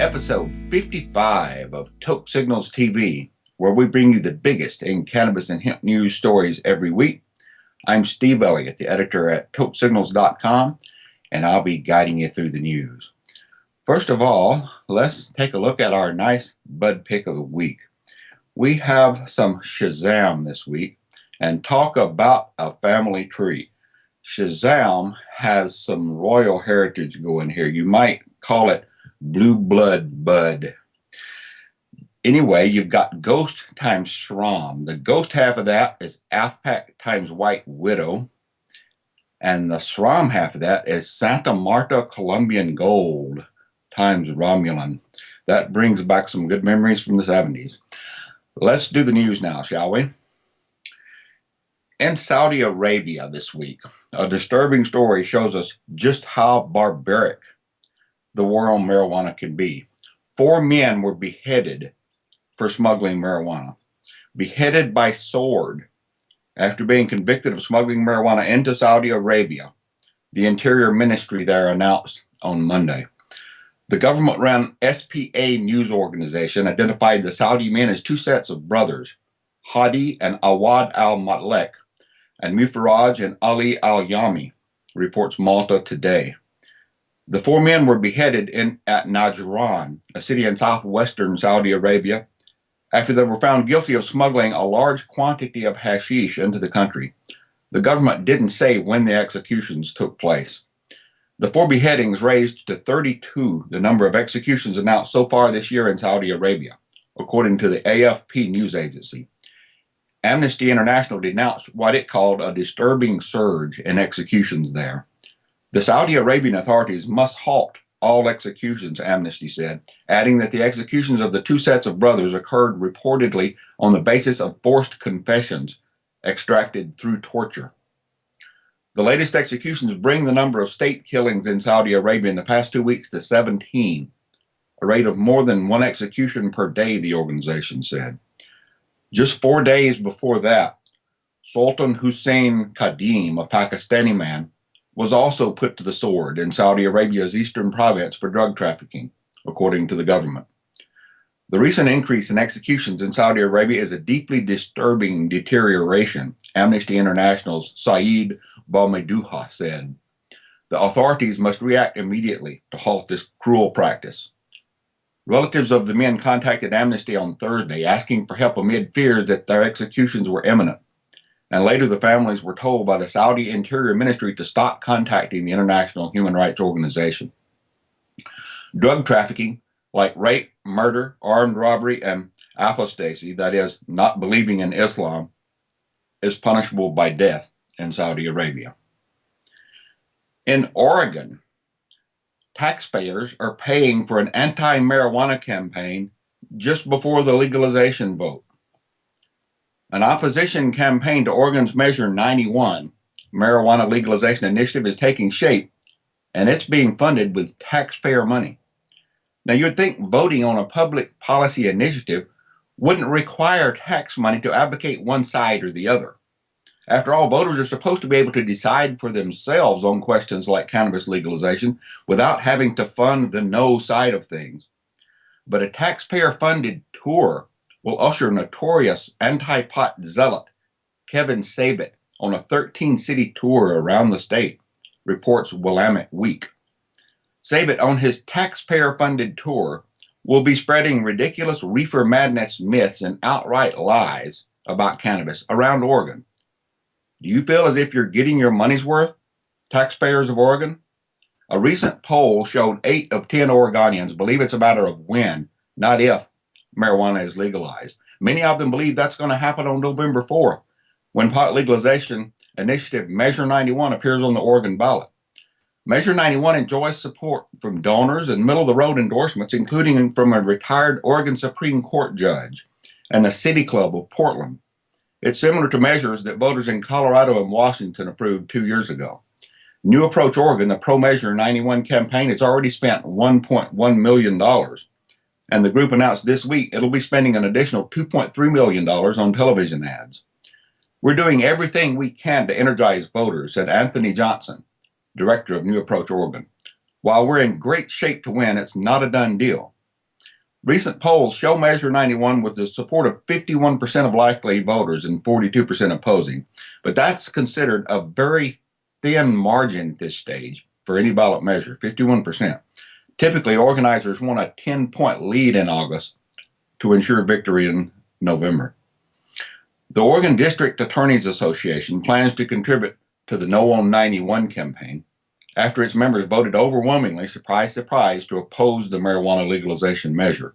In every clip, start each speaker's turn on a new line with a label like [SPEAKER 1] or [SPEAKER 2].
[SPEAKER 1] episode 55 of Toke Signals TV, where we bring you the biggest in cannabis and hemp news stories every week. I'm Steve Elliott, the editor at tokesignals.com, and I'll be guiding you through the news. First of all, let's take a look at our nice bud pick of the week. We have some Shazam this week and talk about a family tree. Shazam has some royal heritage going here. You might call it blue blood bud. Anyway, you've got Ghost times Shram. The Ghost half of that is Afpak times White Widow. And the Shram half of that is Santa Marta Colombian Gold times Romulan. That brings back some good memories from the 70s. Let's do the news now, shall we? In Saudi Arabia this week, a disturbing story shows us just how barbaric the war on marijuana can be. 4 men were beheaded for smuggling marijuana. Beheaded by sword after being convicted of smuggling marijuana into Saudi Arabia, the Interior Ministry there announced on Monday. The government-run SPA news organization identified the Saudi men as 2 sets of brothers, Hadi and Awad al-Matlek, and Mufaraj and Ali al-Yami, reports Malta Today. The 4 men were beheaded at Najran, a city in southwestern Saudi Arabia, after they were found guilty of smuggling a large quantity of hashish into the country. The government didn't say when the executions took place. The 4 beheadings raised to 32 the number of executions announced so far this year in Saudi Arabia, according to the AFP news agency. Amnesty International denounced what it called a disturbing surge in executions there. The Saudi Arabian authorities must halt all executions, Amnesty said, adding that the executions of the 2 sets of brothers occurred reportedly on the basis of forced confessions extracted through torture. The latest executions bring the number of state killings in Saudi Arabia in the past 2 weeks to 17, a rate of more than 1 execution per day, the organization said. Just 4 days before that, Sultan Hussein Qadim, a Pakistani man, was also put to the sword in Saudi Arabia's eastern province for drug trafficking, according to the government. The recent increase in executions in Saudi Arabia is a deeply disturbing deterioration, Amnesty International's Saeed Balmaduha said. The authorities must react immediately to halt this cruel practice. Relatives of the men contacted Amnesty on Thursday, asking for help amid fears that their executions were imminent. And later the families were told by the Saudi Interior Ministry to stop contacting the International Human Rights Organization. Drug trafficking, like rape, murder, armed robbery, and apostasy, that is, not believing in Islam, is punishable by death in Saudi Arabia. In Oregon, taxpayers are paying for an anti-marijuana campaign just before the legalization vote. An opposition campaign to Oregon's Measure 91, marijuana legalization initiative, is taking shape, and it's being funded with taxpayer money. Now, you'd think voting on a public policy initiative wouldn't require tax money to advocate one side or the other. After all, voters are supposed to be able to decide for themselves on questions like cannabis legalization without having to fund the no side of things. But a taxpayer-funded tour will usher notorious anti-pot zealot Kevin Sabet on a 13-city tour around the state, reports Willamette Week. Sabet, on his taxpayer-funded tour, will be spreading ridiculous reefer madness myths and outright lies about cannabis around Oregon. Do you feel as if you're getting your money's worth, taxpayers of Oregon? A recent poll showed 8 of 10 Oregonians believe it's a matter of when, not if, marijuana is legalized. Many of them believe that's going to happen on November 4th, when pot legalization initiative Measure 91 appears on the Oregon ballot. Measure 91 enjoys support from donors and middle-of-the-road endorsements, including from a retired Oregon Supreme Court judge and the City Club of Portland. It's similar to measures that voters in Colorado and Washington approved 2 years ago. New Approach Oregon, the pro-Measure 91 campaign, has already spent $1.1 million. And the group announced this week it'll be spending an additional $2.3 million on television ads. We're doing everything we can to energize voters, said Anthony Johnson, director of New Approach Oregon. While we're in great shape to win, it's not a done deal. Recent polls show Measure 91 with the support of 51% of likely voters and 42% opposing, but that's considered a very thin margin at this stage for any ballot measure, 51%. Typically, organizers want a 10-point lead in August to ensure victory in November. The Oregon District Attorneys Association plans to contribute to the No on 91 campaign after its members voted overwhelmingly, surprise, surprise, to oppose the marijuana legalization measure.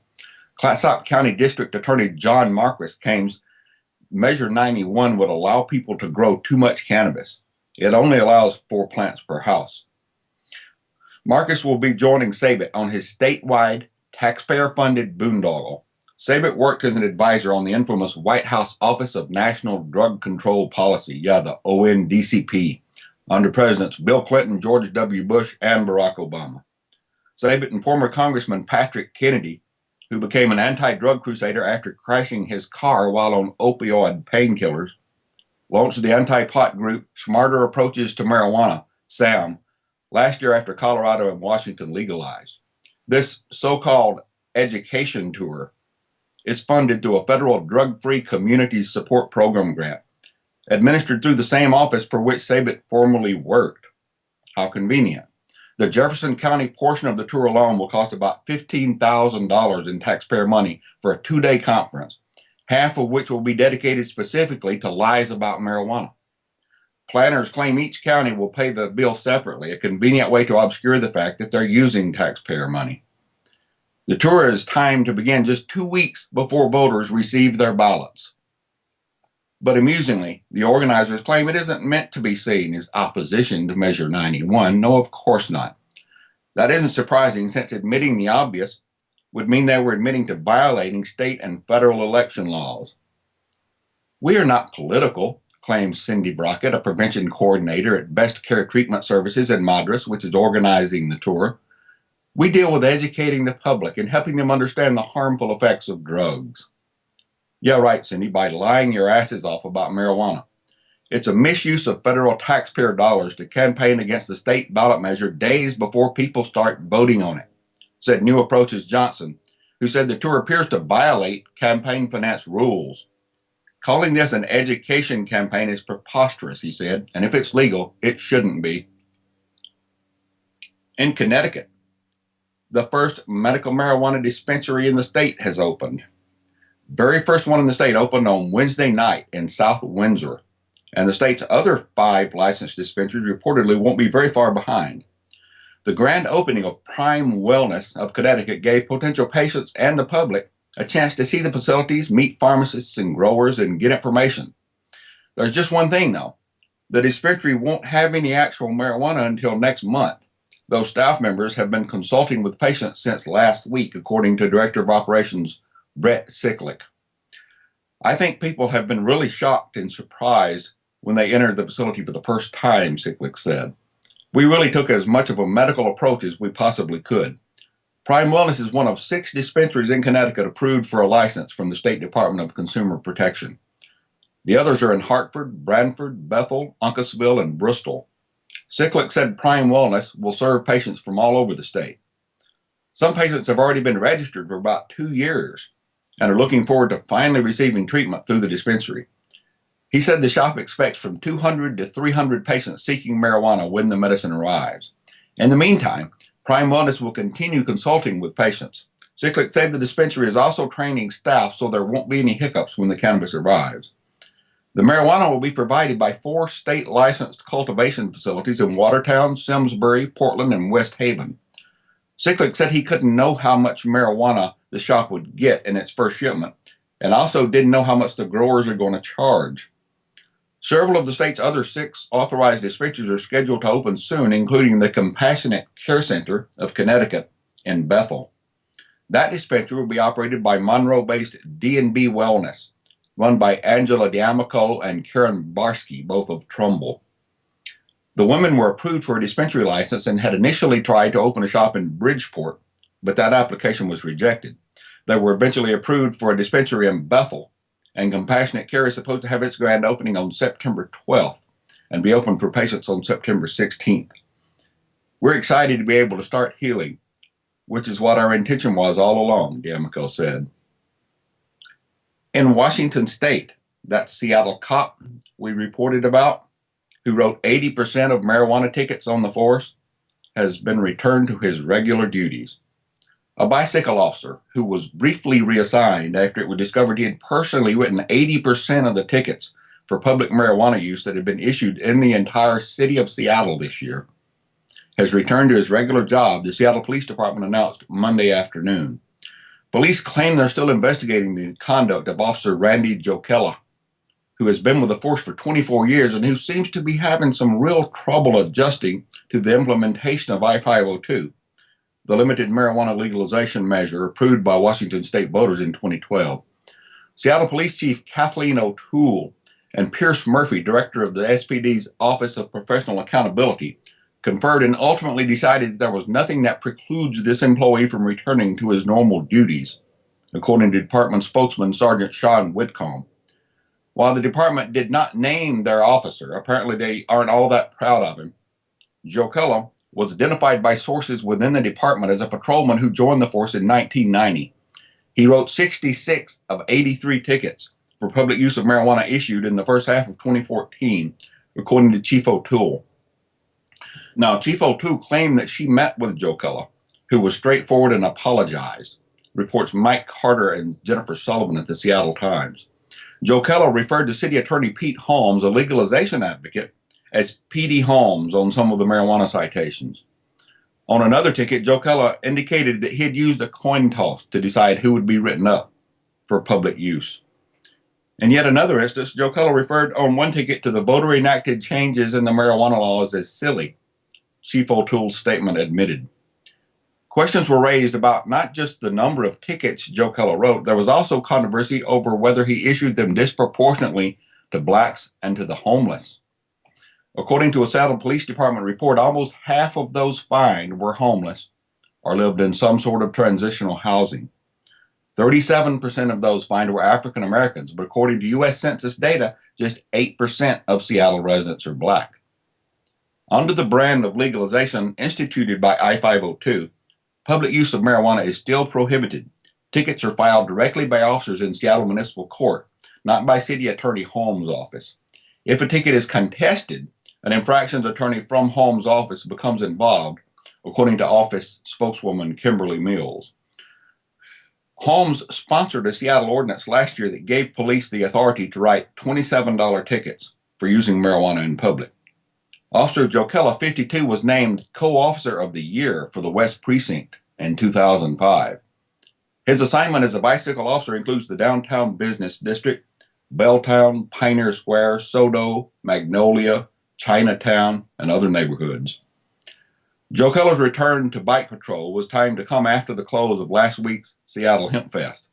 [SPEAKER 1] Clatsop County District Attorney John Marquis claims Measure 91 would allow people to grow too much cannabis. It only allows 4 plants per house. Marcus will be joining Sabet on his statewide taxpayer-funded boondoggle. Sabet worked as an advisor on the infamous White House Office of National Drug Control Policy, the ONDCP, under Presidents Bill Clinton, George W. Bush, and Barack Obama. Sabet and former Congressman Patrick Kennedy, who became an anti-drug crusader after crashing his car while on opioid painkillers, launched the anti-pot group Smarter Approaches to Marijuana, SAM, last year after Colorado and Washington legalized. This so-called education tour is funded through a federal drug-free communities support program grant, administered through the same office for which Sabet formerly worked. How convenient. The Jefferson County portion of the tour alone will cost about $15,000 in taxpayer money for a 2-day conference, half of which will be dedicated specifically to lies about marijuana. Planners claim each county will pay the bill separately, a convenient way to obscure the fact that they're using taxpayer money. The tour is timed to begin just 2 weeks before voters receive their ballots. But amusingly, the organizers claim it isn't meant to be seen as opposition to Measure 91. No, of course not. That isn't surprising, since admitting the obvious would mean they were admitting to violating state and federal election laws. We are not political, claims Cindy Brockett, a prevention coordinator at Best Care Treatment Services in Madras, which is organizing the tour. We deal with educating the public and helping them understand the harmful effects of drugs. Yeah, right, Cindy, by lying your asses off about marijuana. It's a misuse of federal taxpayer dollars to campaign against the state ballot measure days before people start voting on it, said New Approaches Johnson, who said the tour appears to violate campaign finance rules. Calling this an education campaign is preposterous, he said, and if it's legal, it shouldn't be. In Connecticut, the first medical marijuana dispensary in the state has opened. Very first one in the state opened on Wednesday night in South Windsor, and the state's other 5 licensed dispensaries reportedly won't be very far behind. The grand opening of Prime Wellness of Connecticut gave potential patients and the public a chance to see the facilities, meet pharmacists and growers, and get information. There's just one thing, though. The dispensary won't have any actual marijuana until next month, though staff members have been consulting with patients since last week, according to Director of Operations Brett Sicklick. I think people have been really shocked and surprised when they entered the facility for the first time, Sicklick said. We really took as much of a medical approach as we possibly could. Prime Wellness is one of 6 dispensaries in Connecticut approved for a license from the State Department of Consumer Protection. The others are in Hartford, Brantford, Bethel, Uncasville, and Bristol. Sicklick said Prime Wellness will serve patients from all over the state. Some patients have already been registered for about 2 years and are looking forward to finally receiving treatment through the dispensary. He said the shop expects from 200 to 300 patients seeking marijuana when the medicine arrives. In the meantime, Prime Wellness will continue consulting with patients. Sicklick said the dispensary is also training staff so there won't be any hiccups when the cannabis arrives. The marijuana will be provided by 4 state-licensed cultivation facilities in Watertown, Simsbury, Portland, and West Haven. Sicklick said he couldn't know how much marijuana the shop would get in its first shipment, and also didn't know how much the growers are going to charge. Several of the state's other 6 authorized dispensaries are scheduled to open soon, including the Compassionate Care Center of Connecticut in Bethel. That dispensary will be operated by Monroe-based D&B Wellness, run by Angela D'Amico and Karen Barsky, both of Trumbull. The women were approved for a dispensary license and had initially tried to open a shop in Bridgeport, but that application was rejected. They were eventually approved for a dispensary in Bethel, and Compassionate Care is supposed to have its grand opening on September 12th and be open for patients on September 16th. We're excited to be able to start healing which is what our intention was all along, D'Amico said. In Washington State, that Seattle cop we reported about, who wrote 80% of marijuana tickets on the force, has been returned to his regular duties. A bicycle officer who was briefly reassigned after it was discovered he had personally written 80% of the tickets for public marijuana use that had been issued in the entire city of Seattle this year has returned to his regular job, the Seattle Police Department announced Monday afternoon. Police claim they're still investigating the conduct of Officer Randy Jokela, who has been with the force for 24 years and who seems to be having some real trouble adjusting to the implementation of I-502, the limited marijuana legalization measure approved by Washington state voters in 2012. Seattle Police Chief Kathleen O'Toole and Pierce Murphy, director of the SPD's Office of Professional Accountability, conferred and ultimately decided that there was nothing that precludes this employee from returning to his normal duties, according to department spokesman Sergeant Sean Whitcomb. While the department did not name their officer, apparently they aren't all that proud of him, Jokela was identified by sources within the department as a patrolman who joined the force in 1990. He wrote 66 of 83 tickets for public use of marijuana issued in the first half of 2014, according to Chief O'Toole. Now, Chief O'Toole claimed that she met with Jokela, who was straightforward and apologized, reports Mike Carter and Jennifer Sullivan at the Seattle Times. Jokela referred to City Attorney Pete Holmes, a legalization advocate, as P.D. Holmes on some of the marijuana citations. On another ticket, Jokela indicated that he had used a coin toss to decide who would be written up for public use. In yet another instance, Jokela referred on one ticket to the voter-enacted changes in the marijuana laws as silly, Chief O'Toole's statement admitted. Questions were raised about not just the number of tickets Jokela wrote, there was also controversy over whether he issued them disproportionately to blacks and to the homeless. According to a Seattle Police Department report, almost half of those fined were homeless or lived in some sort of transitional housing. 37% of those fined were African Americans, but according to U.S. Census data, just 8% of Seattle residents are black. Under the brand of legalization instituted by I-502, public use of marijuana is still prohibited. Tickets are filed directly by officers in Seattle Municipal Court, not by City Attorney Holmes' office. If a ticket is contested, an infractions attorney from Holmes' office becomes involved, according to office spokeswoman Kimberly Mills. Holmes sponsored a Seattle ordinance last year that gave police the authority to write $27 tickets for using marijuana in public. Officer Jokela, 52, was named Co-Officer of the Year for the West Precinct in 2005. His assignment as a bicycle officer includes the downtown business district, Belltown, Pioneer Square, Sodo, Magnolia, Chinatown, and other neighborhoods. Jokela's return to bike patrol was timed to come after the close of last week's Seattle Hemp Fest,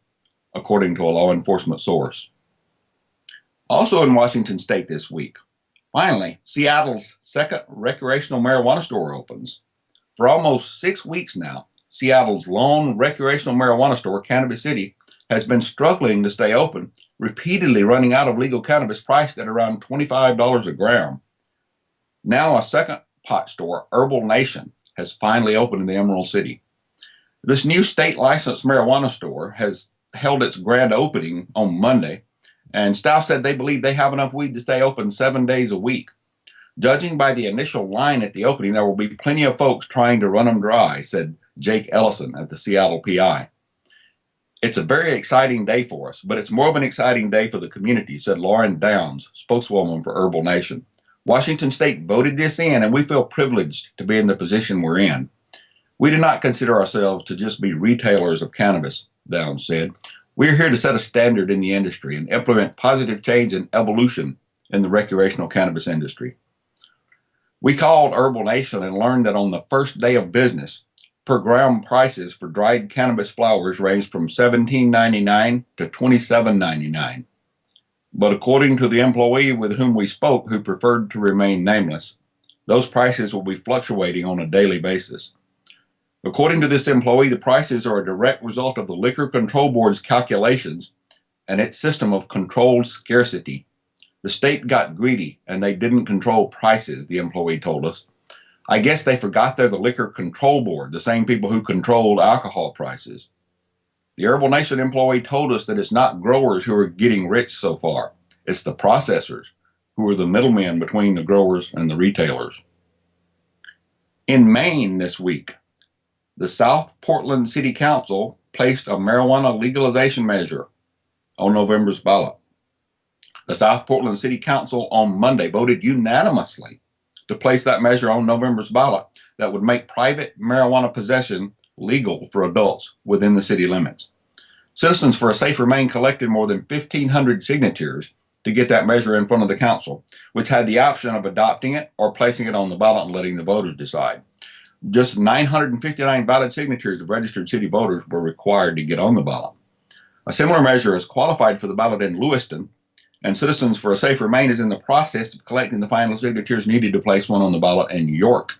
[SPEAKER 1] according to a law enforcement source. Also in Washington state this week, finally, Seattle's second recreational marijuana store opens. For almost 6 weeks now, Seattle's lone recreational marijuana store, Cannabis City, has been struggling to stay open, repeatedly running out of legal cannabis priced at around $25 a gram. Now a second pot store, Herbal Nation, has finally opened in the Emerald City. This new state-licensed marijuana store has held its grand opening on Monday, and staff said they believe they have enough weed to stay open 7 days a week. Judging by the initial line at the opening, there will be plenty of folks trying to run them dry, said Jake Ellison at the Seattle PI. It's a very exciting day for us, but it's more of an exciting day for the community, said Lauren Downs, spokeswoman for Herbal Nation. Washington State voted this in, and we feel privileged to be in the position we're in. We do not consider ourselves to just be retailers of cannabis, Downs said. We're here to set a standard in the industry and implement positive change and evolution in the recreational cannabis industry. We called Herbal Nation and learned that on the first day of business, per gram prices for dried cannabis flowers ranged from $17.99 to $27.99. But according to the employee with whom we spoke, who preferred to remain nameless, those prices will be fluctuating on a daily basis. According to this employee, the prices are a direct result of the Liquor Control Board's calculations and its system of controlled scarcity. The state got greedy and they didn't control prices, the employee told us. I guess they forgot they're the Liquor Control Board, the same people who controlled alcohol prices. The Herbal Nation employee told us that it's not growers who are getting rich so far. It's the processors who are the middlemen between the growers and the retailers. In Maine this week, the South Portland City Council placed a marijuana legalization measure on November's ballot. The South Portland City Council on Monday voted unanimously to place that measure on November's ballot that would make private marijuana possession legal for adults within the city limits. Citizens for a Safer Maine collected more than 1,500 signatures to get that measure in front of the council, which had the option of adopting it or placing it on the ballot and letting the voters decide. Just 959 valid signatures of registered city voters were required to get on the ballot. A similar measure is qualified for the ballot in Lewiston, and Citizens for a Safer Maine is in the process of collecting the final signatures needed to place one on the ballot in York.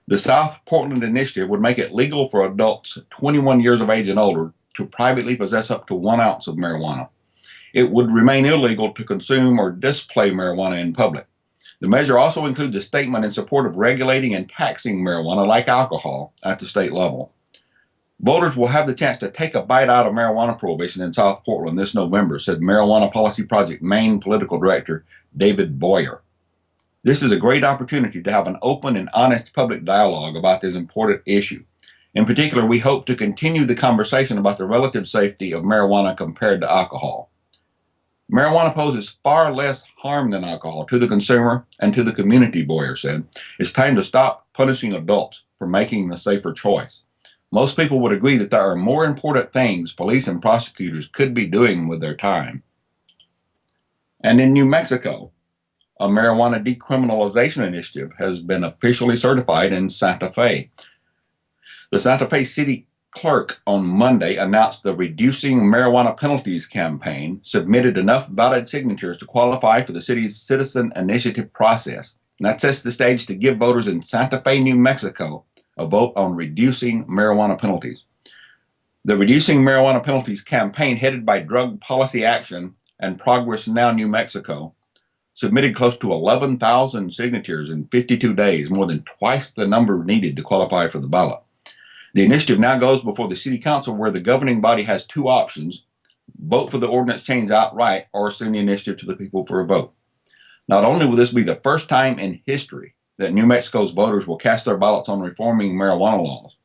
[SPEAKER 1] The South Portland initiative would make it legal for adults 21 years of age and older to privately possess up to 1 ounce of marijuana. It would remain illegal to consume or display marijuana in public. The measure also includes a statement in support of regulating and taxing marijuana like alcohol at the state level. Voters will have the chance to take a bite out of marijuana prohibition in South Portland this November, said Marijuana Policy Project Maine Political Director David Boyer. This is a great opportunity to have an open and honest public dialogue about this important issue. In particular, we hope to continue the conversation about the relative safety of marijuana compared to alcohol. Marijuana poses far less harm than alcohol to the consumer and to the community, Boyer said. It's time to stop punishing adults for making the safer choice. Most people would agree that there are more important things police and prosecutors could be doing with their time. And in New Mexico, a marijuana decriminalization initiative has been officially certified in Santa Fe. The Santa Fe City Clerk on Monday announced the Reducing Marijuana Penalties campaign submitted enough valid signatures to qualify for the city's citizen initiative process. And that sets the stage to give voters in Santa Fe, New Mexico, a vote on reducing marijuana penalties. The Reducing Marijuana Penalties campaign, headed by Drug Policy Action and Progress Now New Mexico, submitted close to 11,000 signatures in 52 days, more than twice the number needed to qualify for the ballot. The initiative now goes before the City Council, where the governing body has 2 options: vote for the ordinance change outright or send the initiative to the people for a vote. Not only will this be the first time in history that New Mexico's voters will cast their ballots on reforming marijuana laws,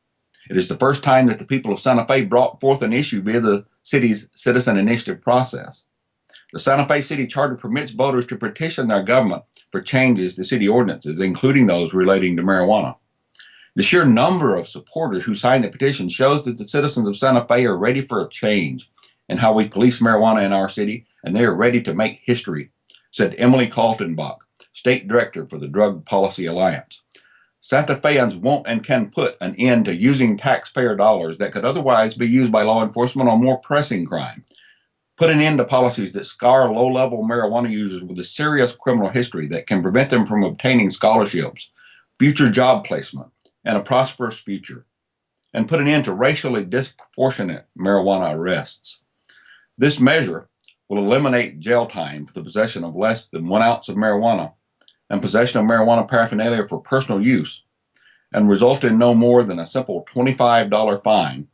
[SPEAKER 1] it is the first time that the people of Santa Fe brought forth an issue via the city's citizen initiative process. The Santa Fe City Charter permits voters to petition their government for changes to city ordinances, including those relating to marijuana. The sheer number of supporters who signed the petition shows that the citizens of Santa Fe are ready for a change in how we police marijuana in our city, and they are ready to make history, said Emily Kaltenbach, State Director for the Drug Policy Alliance. Santa Feans want and can put an end to using taxpayer dollars that could otherwise be used by law enforcement on more pressing crime. Put an end to policies that scar low-level marijuana users with a serious criminal history that can prevent them from obtaining scholarships, future job placement, and a prosperous future, and put an end to racially disproportionate marijuana arrests. This measure will eliminate jail time for the possession of less than 1 ounce of marijuana and possession of marijuana paraphernalia for personal use, and result in no more than a simple $25 fine,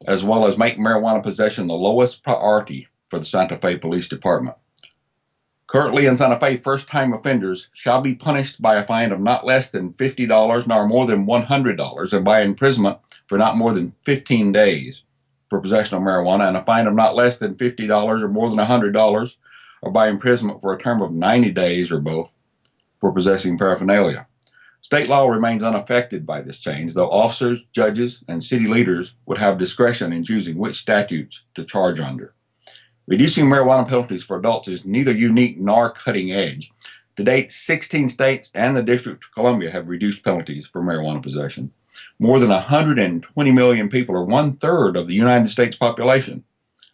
[SPEAKER 1] as well as make marijuana possession the lowest priority for the Santa Fe Police Department. Currently in Santa Fe, first-time offenders shall be punished by a fine of not less than $50 nor more than $100, and by imprisonment for not more than 15 days for possession of marijuana, and a fine of not less than $50 or more than $100, or by imprisonment for a term of 90 days or both for possessing paraphernalia. State law remains unaffected by this change, though officers, judges, and city leaders would have discretion in choosing which statutes to charge under. Reducing marijuana penalties for adults is neither unique nor cutting edge. To date, 16 states and the District of Columbia have reduced penalties for marijuana possession. More than 120 million people, or 1/3 of the United States population,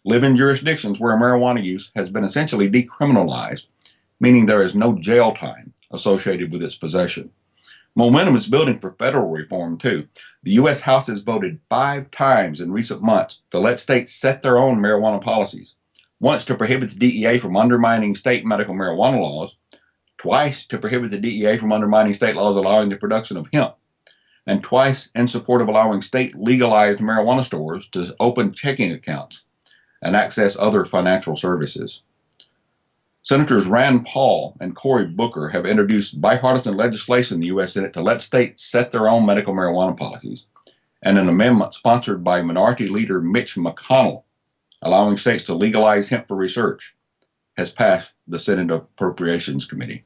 [SPEAKER 1] live in jurisdictions where marijuana use has been essentially decriminalized, meaning there is no jail time associated with its possession. Momentum is building for federal reform, too. The U.S. House has voted 5 times in recent months to let states set their own marijuana policies. Once to prohibit the DEA from undermining state medical marijuana laws, twice to prohibit the DEA from undermining state laws allowing the production of hemp, and twice in support of allowing state legalized marijuana stores to open checking accounts and access other financial services. Senators Rand Paul and Cory Booker have introduced bipartisan legislation in the U.S. Senate to let states set their own medical marijuana policies, and an amendment sponsored by Minority Leader Mitch McConnell allowing states to legalize hemp for research has passed the Senate Appropriations Committee.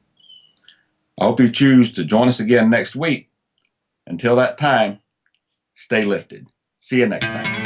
[SPEAKER 1] I hope you choose to join us again next week. Until that time, stay lifted. See you next time.